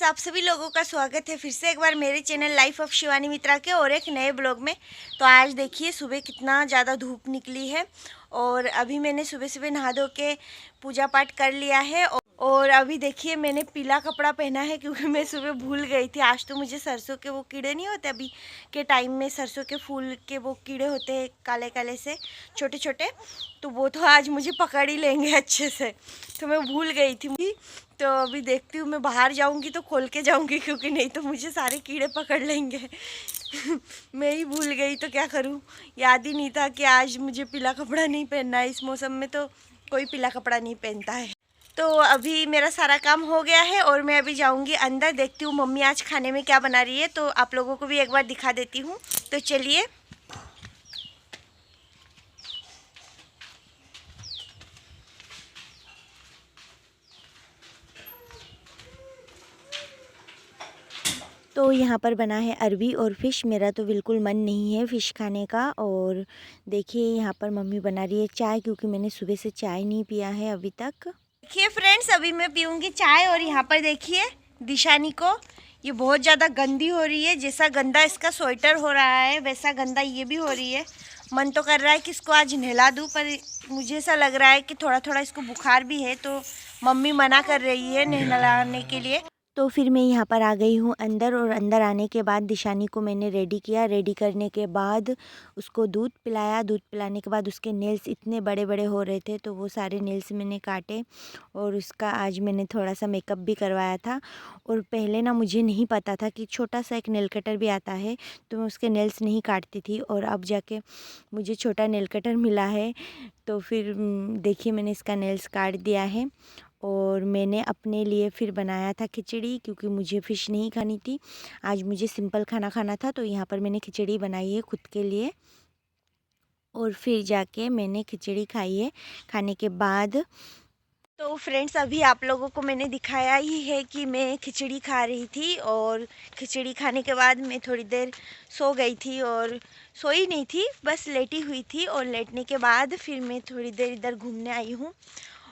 Friends, आप सभी लोगों का स्वागत है फिर से एक बार मेरे चैनल लाइफ ऑफ शिवानी मित्रा के और एक नए ब्लॉग में। तो आज देखिए सुबह कितना ज़्यादा धूप निकली है और अभी मैंने सुबह सुबह नहा धो के पूजा पाठ कर लिया है। और अभी देखिए मैंने पीला कपड़ा पहना है क्योंकि मैं सुबह भूल गई थी। आज तो मुझे सरसों के वो कीड़े नहीं होते, अभी के टाइम में सरसों के फूल के वो कीड़े होते हैं काले काले से छोटे छोटे, तो वो तो आज मुझे पकड़ ही लेंगे अच्छे से। तो मैं भूल गई थी। तो अभी देखती हूँ, मैं बाहर जाऊँगी तो खोल के जाऊँगी क्योंकि नहीं तो मुझे सारे कीड़े पकड़ लेंगे। मैं ही भूल गई तो क्या करूँ, याद ही नहीं था कि आज मुझे पीला कपड़ा नहीं पहनना है। इस मौसम में तो कोई पीला कपड़ा नहीं पहनता है। तो अभी मेरा सारा काम हो गया है और मैं अभी जाऊँगी अंदर, देखती हूँ मम्मी आज खाने में क्या बना रही है, तो आप लोगों को भी एक बार दिखा देती हूँ। तो चलिए। तो यहाँ पर बना है अरबी और फ़िश। मेरा तो बिल्कुल मन नहीं है फ़िश खाने का। और देखिए यहाँ पर मम्मी बना रही है चाय, क्योंकि मैंने सुबह से चाय नहीं पिया है अभी तक। देखिए फ्रेंड्स, अभी मैं पीऊँगी चाय। और यहाँ पर देखिए दिशानी को, ये बहुत ज़्यादा गंदी हो रही है। जैसा गंदा इसका स्वेटर हो रहा है वैसा गंदा ये भी हो रही है। मन तो कर रहा है कि इसको आज नहला दूँ, पर मुझे ऐसा लग रहा है कि थोड़ा थोड़ा इसको बुखार भी है, तो मम्मी मना कर रही है नहलाने के लिए। तो फिर मैं यहाँ पर आ गई हूँ अंदर। और अंदर आने के बाद दिशानी को मैंने रेडी किया। रेडी करने के बाद उसको दूध पिलाया। दूध पिलाने के बाद उसके नेल्स इतने बड़े बड़े हो रहे थे, तो वो सारे नेल्स मैंने काटे। और उसका आज मैंने थोड़ा सा मेकअप भी करवाया था। और पहले ना मुझे नहीं पता था कि छोटा सा एक नेल कटर भी आता है, तो मैं उसके नेल्स नहीं काटती थी। और अब जाके मुझे छोटा नेल कटर मिला है, तो फिर देखिए मैंने इसका नेल्स काट दिया है। और मैंने अपने लिए फिर बनाया था खिचड़ी, क्योंकि मुझे फ़िश नहीं खानी थी। आज मुझे सिंपल खाना खाना था, तो यहाँ पर मैंने खिचड़ी बनाई है खुद के लिए। और फिर जाके मैंने खिचड़ी खाई है। खाने के बाद तो फ्रेंड्स, अभी आप लोगों को मैंने दिखाया ही है कि मैं खिचड़ी खा रही थी। और खिचड़ी खाने के बाद मैं थोड़ी देर सो गई थी, और सोई नहीं थी, बस लेटी हुई थी। और लेटने के बाद फिर मैं थोड़ी देर इधर घूमने आई हूँ।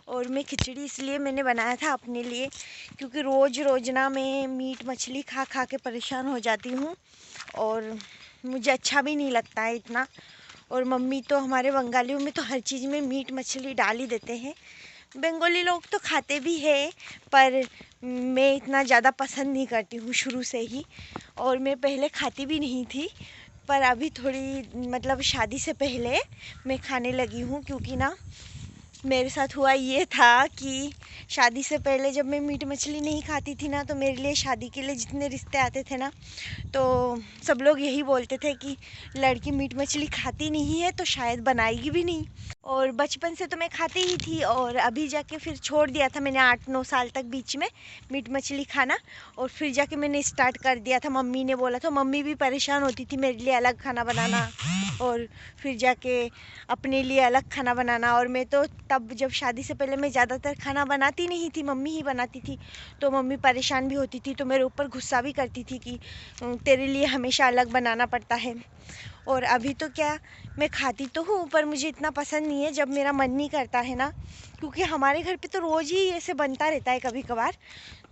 और मैं खिचड़ी इसलिए मैंने बनाया था अपने लिए, क्योंकि रोज़ रोज़ ना मैं मीट मछली खा खा के परेशान हो जाती हूँ और मुझे अच्छा भी नहीं लगता है इतना। और मम्मी तो, हमारे बंगालियों में तो हर चीज़ में मीट मछली डाल ही देते हैं। बंगाली लोग तो खाते भी हैं, पर मैं इतना ज़्यादा पसंद नहीं करती हूँ शुरू से ही। और मैं पहले खाती भी नहीं थी, पर अभी थोड़ी मतलब शादी से पहले मैं खाने लगी हूँ। क्योंकि ना मेरे साथ हुआ ये था कि शादी से पहले जब मैं मीट मछली नहीं खाती थी ना, तो मेरे लिए शादी के लिए जितने रिश्ते आते थे ना, तो सब लोग यही बोलते थे कि लड़की मीट मछली खाती नहीं है तो शायद बनाएगी भी नहीं। और बचपन से तो मैं खाती ही थी, और अभी जाके फिर छोड़ दिया था मैंने 8-9 साल तक बीच में मीट मछली खाना। और फिर जाके मैंने स्टार्ट कर दिया था, मम्मी ने बोला था। मम्मी भी परेशान होती थी मेरे लिए अलग खाना बनाना, और फिर जाके अपने लिए अलग खाना बनाना। और मैं तो तब, जब शादी से पहले, मैं ज़्यादातर खाना बनाती नहीं थी, मम्मी ही बनाती थी। तो मम्मी परेशान भी होती थी, तो मेरे ऊपर गुस्सा भी करती थी कि तेरे लिए हमेशा अलग बनाना पड़ता है। और अभी तो क्या, मैं खाती तो हूँ, पर मुझे इतना पसंद नहीं है जब मेरा मन नहीं करता है ना। क्योंकि हमारे घर पे तो रोज़ ही ऐसे बनता रहता है कभी कभार।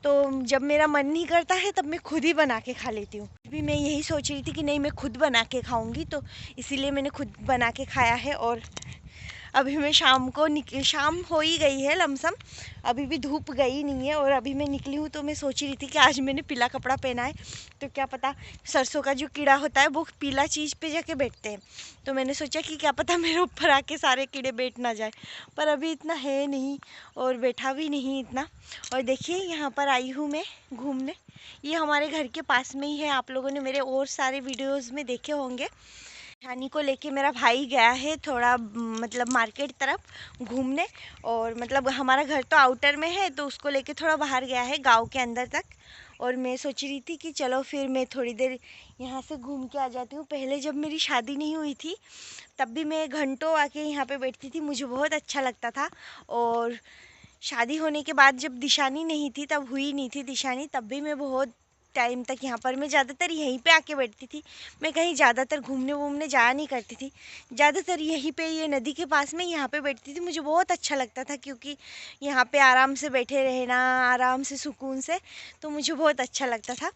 तो जब मेरा मन नहीं करता है तब मैं खुद ही बना के खा लेती हूँ। अभी मैं यही सोच रही थी कि नहीं, मैं खुद बना के खाऊंगी, तो इसीलिए मैंने खुद बना के खाया है। और अभी मैं शाम हो ही गई है लमसम, अभी भी धूप गई नहीं है। और अभी मैं निकली हूँ, तो मैं सोच रही थी कि आज मैंने पीला कपड़ा पहना है, तो क्या पता सरसों का जो कीड़ा होता है वो पीला चीज़ पे जाके बैठते हैं। तो मैंने सोचा कि क्या पता मेरे ऊपर आके सारे कीड़े बैठ ना जाए, पर अभी इतना है नहीं और बैठा भी नहीं इतना। और देखिए यहाँ पर आई हूँ मैं घूमने। ये हमारे घर के पास में ही है, आप लोगों ने मेरे और सारे वीडियोज़ में देखे होंगे। शानी को लेके मेरा भाई गया है थोड़ा मतलब मार्केट तरफ घूमने। और मतलब हमारा घर तो आउटर में है, तो उसको लेके थोड़ा बाहर गया है गांव के अंदर तक। और मैं सोच रही थी कि चलो फिर मैं थोड़ी देर यहाँ से घूम के आ जाती हूँ। पहले जब मेरी शादी नहीं हुई थी तब भी मैं घंटों आके यहाँ पे बैठती थी, मुझे बहुत अच्छा लगता था। और शादी होने के बाद जब दिशानी नहीं थी, तब हुई नहीं थी दिशानी, तब भी मैं बहुत टाइम तक यहाँ पर मैं ज़्यादातर यहीं पे आके बैठती थी। मैं कहीं ज़्यादातर घूमने वूमने जाया नहीं करती थी, ज़्यादातर यहीं पे ये नदी के पास में यहाँ पे बैठती थी। मुझे बहुत अच्छा लगता था क्योंकि यहाँ पे आराम से बैठे रहना, आराम से सुकून से, तो मुझे बहुत अच्छा लगता था।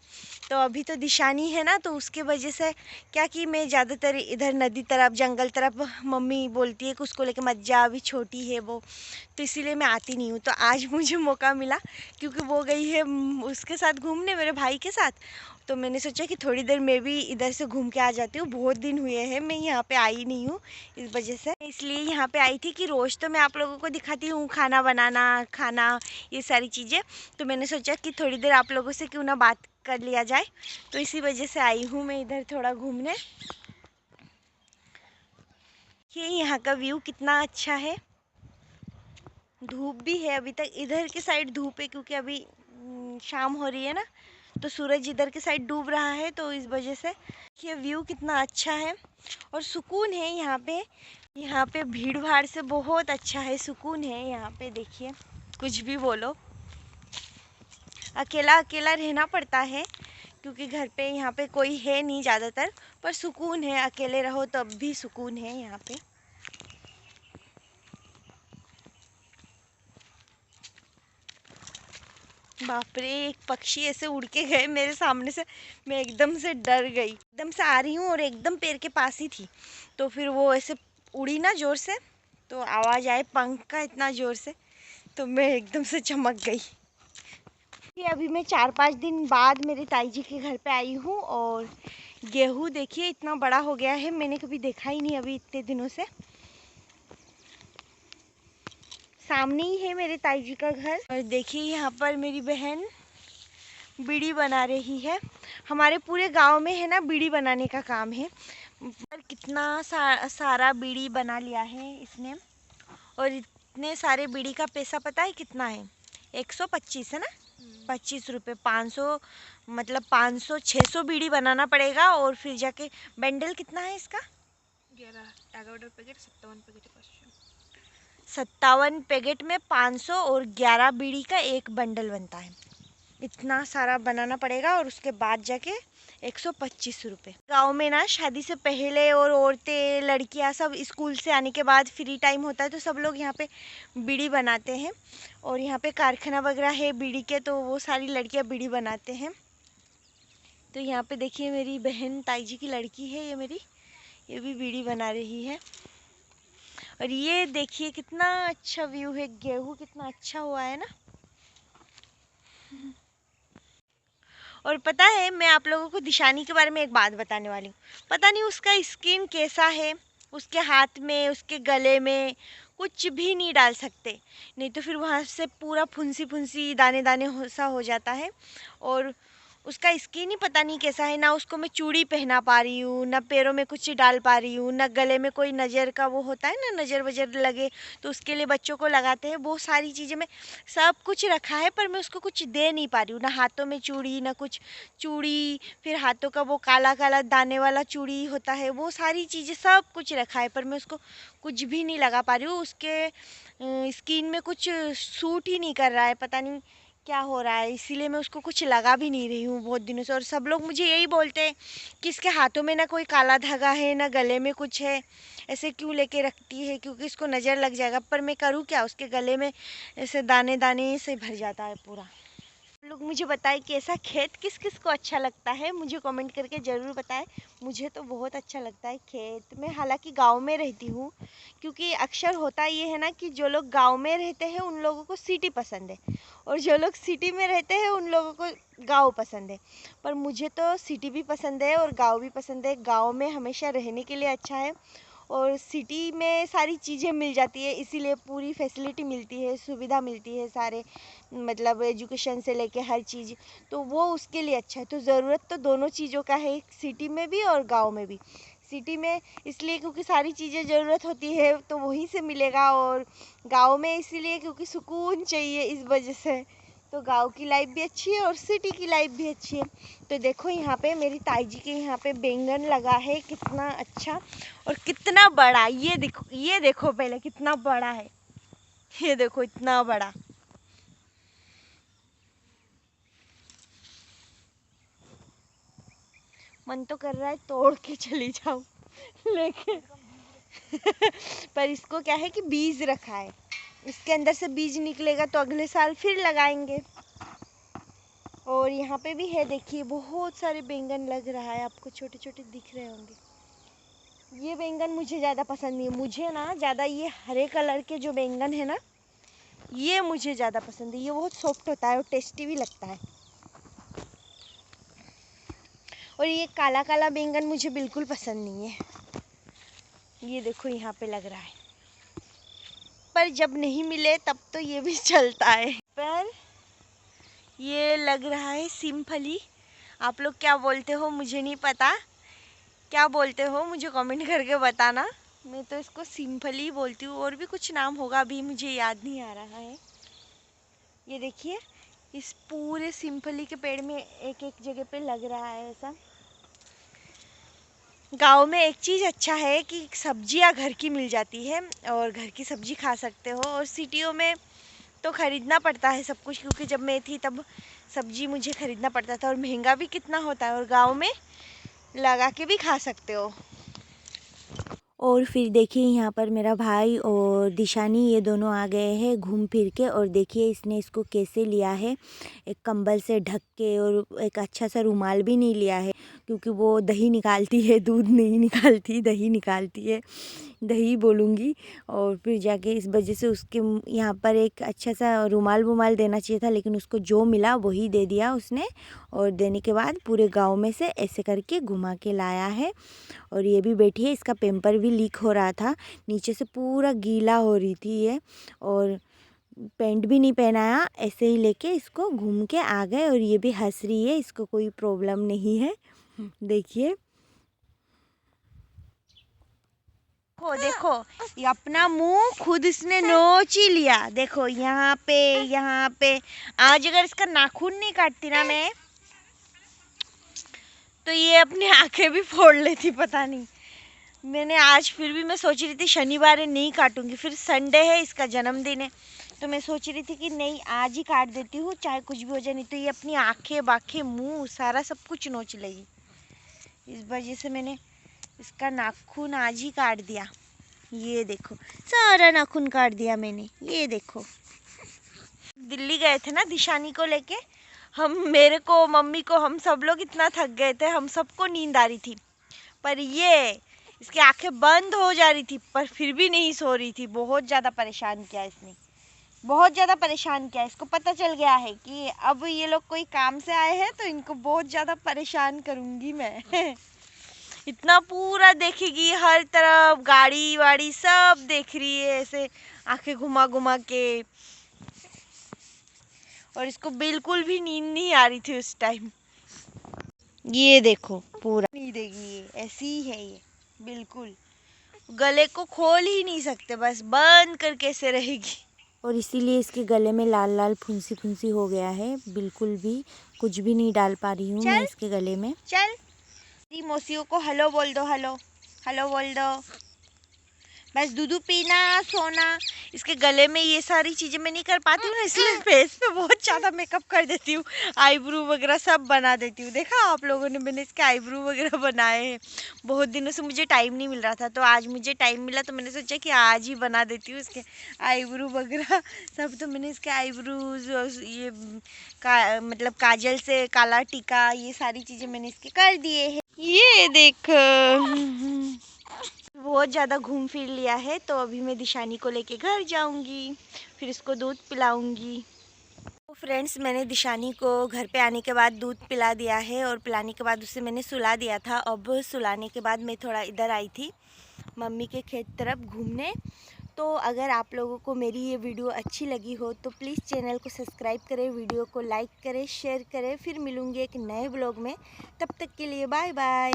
तो अभी तो दिशानी है ना, तो उसके वजह से क्या कि मैं ज़्यादातर इधर नदी तरफ, जंगल तरफ, मम्मी बोलती है कि उसको लेके मत जा, अभी छोटी है वो, तो इसीलिए मैं आती नहीं हूँ। तो आज मुझे मौका मिला क्योंकि वो गई है उसके साथ घूमने, मेरे भाई के साथ, तो मैंने सोचा कि थोड़ी देर मैं भी इधर से घूम के आ जाती हूँ। बहुत दिन हुए हैं मैं यहाँ पे आई नहीं हूँ, इस वजह से इसलिए यहाँ पे आई थी कि रोज़ तो मैं आप लोगों को दिखाती हूँ खाना बनाना, खाना, ये सारी चीज़ें, तो मैंने सोचा कि थोड़ी देर आप लोगों से क्यों ना बात कर लिया जाए, तो इसी वजह से आई हूँ मैं इधर थोड़ा घूमने। ये यहाँ का व्यू कितना अच्छा है, धूप भी है अभी तक, इधर की साइड धूप है क्योंकि अभी शाम हो रही है ना, तो सूरज इधर की साइड डूब रहा है, तो इस वजह से ये व्यू कितना अच्छा है और सुकून है यहाँ पे। यहाँ पे भीड़ भाड़ से बहुत अच्छा है, सुकून है यहाँ पे। देखिए, कुछ भी बोलो, अकेला अकेला रहना पड़ता है क्योंकि घर पे यहाँ पे कोई है नहीं ज़्यादातर, पर सुकून है, अकेले रहो तब भी सुकून है यहाँ पे। बाप रे, एक पक्षी ऐसे उड़ के गए मेरे सामने से, मैं एकदम से डर गई। एकदम से आ रही हूँ और एकदम पैर के पास ही थी, तो फिर वो ऐसे उड़ी ना ज़ोर से, तो आवाज़ आए पंख का इतना ज़ोर से, तो मैं एकदम से चमक गई। ये अभी मैं 4-5 दिन बाद मेरे ताई जी के घर पे आई हूँ और गेहूँ देखिए इतना बड़ा हो गया है, मैंने कभी देखा ही नहीं अभी इतने दिनों से। सामने ही है मेरे ताई जी का घर और देखिए यहाँ पर मेरी बहन बीड़ी बना रही है। हमारे पूरे गांव में है ना बीड़ी बनाने का काम है, पर कितना सारा बीड़ी बना लिया है इसने, और इतने सारे बीड़ी का पैसा पता है कितना है? 125 है ना, 25 रुपये, 500, मतलब 500 600 बीड़ी बनाना पड़ेगा और फिर जाके बंडल कितना है इसका? 11 पैकेट, 57 पैकेट, 57 पैकेट में 500 और 11 बीड़ी का एक बंडल बनता है। इतना सारा बनाना पड़ेगा और उसके बाद जाके 125 रुपये। गाँव में ना शादी से पहले और औरतें, लड़कियां सब स्कूल से आने के बाद फ्री टाइम होता है तो सब लोग यहाँ पे बीड़ी बनाते हैं और यहाँ पे कारखाना वगैरह है बीड़ी के, तो वो सारी लड़कियाँ बीड़ी बनाते हैं। तो यहाँ पे देखिए मेरी बहन ताई जी की लड़की है ये मेरी, ये भी बीड़ी बना रही है। और ये देखिए कितना अच्छा व्यू है, गेहूँ कितना अच्छा हुआ है ना। और पता है, मैं आप लोगों को दिशानी के बारे में एक बात बताने वाली हूँ। पता नहीं उसका स्किन कैसा है, उसके हाथ में, उसके गले में कुछ भी नहीं डाल सकते, नहीं तो फिर वहाँ से पूरा फुंसी फुंसी दाने दाने सा हो जाता है। और उसका स्किन ही पता नहीं कैसा है, ना उसको मैं चूड़ी पहना पा रही हूँ, ना पैरों में कुछ डाल पा रही हूँ, ना गले में कोई नज़र का वो होता है ना, नज़र वजर लगे तो उसके लिए बच्चों को लगाते हैं, वो सारी चीज़ें मैं सब कुछ रखा है, पर मैं उसको कुछ दे नहीं पा रही हूँ। ना हाथों में चूड़ी, ना कुछ चूड़ी, फिर हाथों का वो काला काला दाने वाला चूड़ी होता है, वो सारी चीज़ें सब कुछ रखा है, पर मैं उसको कुछ भी नहीं लगा पा रही हूँ। उसके स्किन में कुछ सूट ही नहीं कर रहा है, पता नहीं क्या हो रहा है, इसीलिए मैं उसको कुछ लगा भी नहीं रही हूँ बहुत दिनों से। और सब लोग मुझे यही बोलते हैं कि इसके हाथों में ना कोई काला धागा है, ना गले में कुछ है, ऐसे क्यों लेके रखती है, क्योंकि इसको नज़र लग जाएगा। पर मैं करूँ क्या, उसके गले में ऐसे दाने दाने से भर जाता है पूरा। लोग मुझे बताएं कि ऐसा खेत किस किस को अच्छा लगता है, मुझे कमेंट करके ज़रूर बताएं। मुझे तो बहुत अच्छा लगता है खेत में, हालांकि गांव में रहती हूँ, क्योंकि अक्सर होता ये है ना कि जो लोग गांव में रहते हैं उन लोगों को सिटी पसंद है और जो लोग सिटी में रहते हैं उन लोगों को गांव पसंद है। पर मुझे तो सिटी भी पसंद है और गांव भी पसंद है। गांव में हमेशा रहने के लिए अच्छा है और सिटी में सारी चीज़ें मिल जाती है, इसीलिए पूरी फैसिलिटी मिलती है, सुविधा मिलती है, सारे मतलब एजुकेशन से लेके हर चीज़, तो वो उसके लिए अच्छा है। तो ज़रूरत तो दोनों चीज़ों का है, सिटी में भी और गांव में भी। सिटी में इसलिए क्योंकि सारी चीज़ें ज़रूरत होती है तो वहीं से मिलेगा, और गांव में इसीलिए क्योंकि सुकून चाहिए, इस वजह से। तो गांव की लाइफ भी अच्छी है और सिटी की लाइफ भी अच्छी है। तो देखो यहाँ पे मेरी ताई जी के यहाँ पे बैंगन लगा है, कितना अच्छा और कितना बड़ा, ये देखो पहले कितना बड़ा है, ये देखो इतना बड़ा। मन तो कर रहा है तोड़ के चली जाऊं लेकिन पर इसको क्या है कि बीज रखा है, इसके अंदर से बीज निकलेगा तो अगले साल फिर लगाएंगे। और यहाँ पे भी है, देखिए बहुत सारे बैंगन लग रहा है, आपको छोटे छोटे दिख रहे होंगे। ये बैंगन मुझे ज़्यादा पसंद नहीं है, मुझे ना ज़्यादा ये हरे कलर के जो बैंगन है ना, ये मुझे ज़्यादा पसंद है। ये बहुत सॉफ्ट होता है और टेस्टी भी लगता है। और ये काला काला बैंगन मुझे बिल्कुल पसंद नहीं है। ये देखो यहाँ पे लग रहा है, पर जब नहीं मिले तब तो ये भी चलता है। पर ये लग रहा है सिमफली, आप लोग क्या बोलते हो मुझे नहीं पता, क्या बोलते हो मुझे कमेंट करके बताना। मैं तो इसको सिमफली बोलती हूँ, और भी कुछ नाम होगा, अभी मुझे याद नहीं आ रहा है। ये देखिए, इस पूरे सिमफली के पेड़ में एक एक जगह पे लग रहा है ऐसा। गांव में एक चीज़ अच्छा है कि सब्जियां घर की मिल जाती है और घर की सब्जी खा सकते हो। और सिटियों में तो ख़रीदना पड़ता है सब कुछ, क्योंकि जब मैं थी तब सब्जी मुझे ख़रीदना पड़ता था और महंगा भी कितना होता है। और गांव में लगा के भी खा सकते हो। और फिर देखिए यहाँ पर मेरा भाई और दिशानी ये दोनों आ गए हैं घूम फिर के। और देखिए इसने इसको कैसे लिया है, एक कंबल से ढक के, और एक अच्छा सा रुमाल भी नहीं लिया है, क्योंकि वो दही निकालती है, दूध नहीं निकालती, दही निकालती है, दही बोलूँगी। और फिर जाके इस वजह से उसके यहाँ पर एक अच्छा सा रुमाल वुमाल देना चाहिए था, लेकिन उसको जो मिला वही दे दिया उसने। और देने के बाद पूरे गांव में से ऐसे करके घुमा के लाया है। और ये भी बैठी है, इसका पेम्पर भी लीक हो रहा था, नीचे से पूरा गीला हो रही थी ये, और पैंट भी नहीं पहनाया, ऐसे ही लेके इसको घूम के आ गए। और ये भी हंस रही है, इसको कोई प्रॉब्लम नहीं है। देखिए देखो देखो, ये अपना मुंह खुद इसने नोच ही लिया। देखो यहाँ पे, यहाँ पे। आज अगर इसका नाखून नहीं काटती ना मैं, तो ये अपनी आंखें भी फोड़ लेती, पता नहीं। मैंने आज फिर भी मैं सोच रही थी शनिवार है नहीं काटूंगी, फिर संडे है, इसका जन्मदिन है, तो मैं सोच रही थी कि नहीं आज ही काट देती हूँ, चाहे कुछ भी हो जाए। नहीं तो ये अपनी आंखें बाखें मुंह सारा सब कुछ नोच लेगी। इस वजह से मैंने इसका नाखून आज ही काट दिया। ये देखो सारा नाखून काट दिया मैंने। ये देखो, दिल्ली गए थे ना दिशानी को लेके हम, मेरे को मम्मी को, हम सब लोग इतना थक गए थे, हम सबको नींद आ रही थी, पर ये इसकी आंखें बंद हो जा रही थी, पर फिर भी नहीं सो रही थी। बहुत ज़्यादा परेशान किया इसने, बहुत ज़्यादा परेशान किया। इसको पता चल गया है कि अब ये लोग कोई काम से आए हैं तो इनको बहुत ज़्यादा परेशान करूँगी मैं। इतना पूरा देखेगी, हर तरफ गाड़ी वाड़ी सब देख रही है ऐसे आंखें घुमा घुमा के। और इसको बिल्कुल भी नींद नहीं आ रही थी उस टाइम। ये देखो पूरा नींद देगी, ये ऐसी ही है, ये बिल्कुल गले को खोल ही नहीं सकते, बस बंद करके ऐसे रहेगी। और इसीलिए इसके गले में लाल लाल फुंसी फुंसी हो गया है, बिल्कुल भी कुछ भी नहीं डाल पा रही हूँ मैं इसके गले में। चल मौसियों को हेलो बोल दो, हेलो हेलो बोल दो। बस दूध पीना, सोना। इसके गले में ये सारी चीज़ें मैं नहीं कर पाती हूँ ना, इसलिए फेस पे बहुत ज़्यादा मेकअप कर देती हूँ, आईब्रो वगैरह सब बना देती हूँ। देखा आप लोगों ने, मैंने इसके आईब्रो वगैरह बनाए हैं। बहुत दिनों से मुझे टाइम नहीं मिल रहा था, तो आज मुझे टाइम मिला, तो मैंने सोचा कि आज ही बना देती हूँ इसके आईब्रो वगैरह सब। तो मैंने इसके आईब्रोज, ये मतलब काजल से काला टीका, ये सारी चीज़ें मैंने इसके कर दिए हैं। ये देखो बहुत ज़्यादा घूम फिर लिया है, तो अभी मैं दिशानी को लेके घर जाऊंगी, फिर इसको दूध पिलाऊंगी। तो फ्रेंड्स, मैंने दिशानी को घर पे आने के बाद दूध पिला दिया है, और पिलाने के बाद उसे मैंने सुला दिया था। अब सुलाने के बाद मैं थोड़ा इधर आई थी मम्मी के खेत तरफ घूमने। तो अगर आप लोगों को मेरी ये वीडियो अच्छी लगी हो तो प्लीज़ चैनल को सब्सक्राइब करें, वीडियो को लाइक करें, शेयर करें। फिर मिलूँगी एक नए ब्लॉग में, तब तक के लिए बाय बाय।